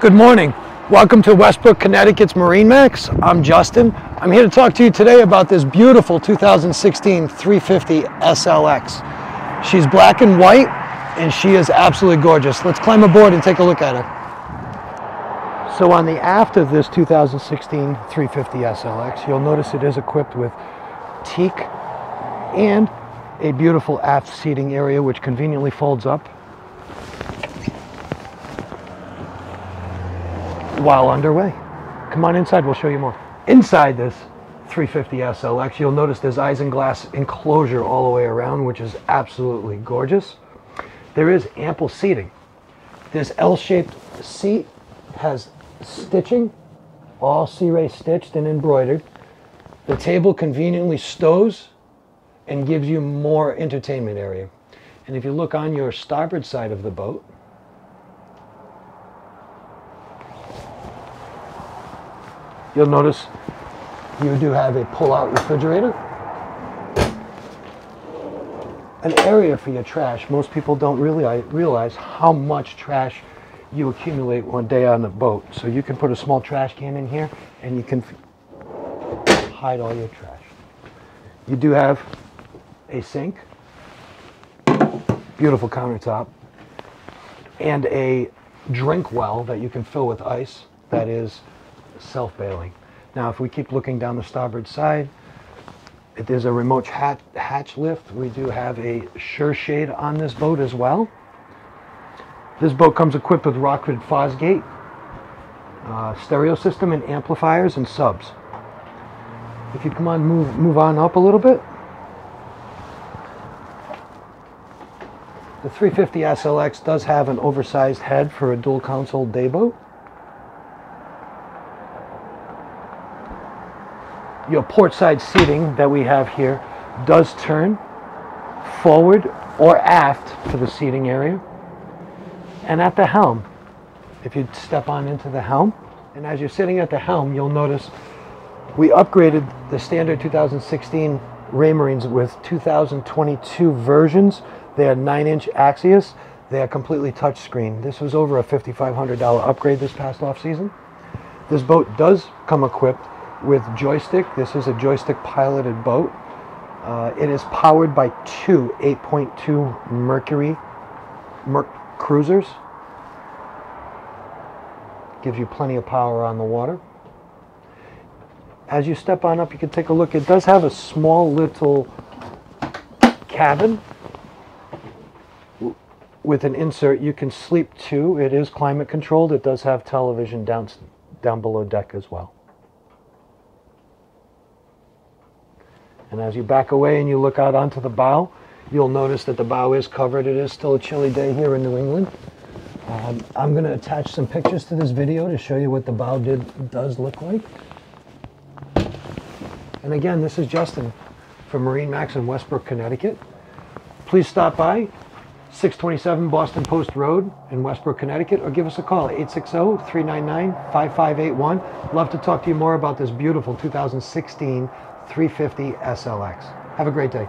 Good morning. Welcome to Westbrook, Connecticut's MarineMax. I'm Justin. I'm here to talk to you today about this beautiful 2016 350 SLX. She's black and white, and she is absolutely gorgeous. Let's climb aboard and take a look at her. So on the aft of this 2016 350 SLX, you'll notice it is equipped with teak and a beautiful aft seating area which conveniently folds up while underway. Come on inside, we'll show you more. Inside this 350 SLX, you'll notice there's isinglass enclosure all the way around, which is absolutely gorgeous. There is ample seating. This L-shaped seat has stitching, all Sea Ray stitched and embroidered. The table conveniently stows and gives you more entertainment area. And if you look on your starboard side of the boat, you'll notice you do have a pull-out refrigerator, an area for your trash. Most people don't really realize how much trash you accumulate one day on the boat. So you can put a small trash can in here and you can hide all your trash. You do have a sink, beautiful countertop, and a drink well that you can fill with ice that is self-bailing. Now if we keep looking down the starboard side, there's a remote hatch lift. We do have a sure shade on this boat as well. This boat comes equipped with Rockford Fosgate, stereo system and amplifiers and subs. If you come on, move on up a little bit. The 350 SLX does have an oversized head for a dual console day boat. Your port side seating that we have here does turn forward or aft to the seating area. And at the helm, if you step on into the helm, and as you're sitting at the helm, you'll notice we upgraded the standard 2016 Raymarines with 2022 versions. They are 9-inch Axius. They are completely touchscreen. This was over a $5,500 upgrade this past off season. This boat does come equipped with joystick. This is a joystick piloted boat. It is powered by two 8.2 Merc cruisers. Gives you plenty of power on the water. As you step on up, you can take a look. It does have a small little cabin with an insert. You can sleep too. It is climate controlled. It does have television down below deck as well. And as you back away and you look out onto the bow, you'll notice that the bow is covered. It is still a chilly day here in New England. I'm going to attach some pictures to this video to show you what the bow does look like. And again, this is Justin from MarineMax in Westbrook, Connecticut. Please stop by 627 Boston Post Road in Westbrook, Connecticut, or give us a call, 860-399-5581. Love to talk to you more about this beautiful 2016 350 SLX. Have a great day.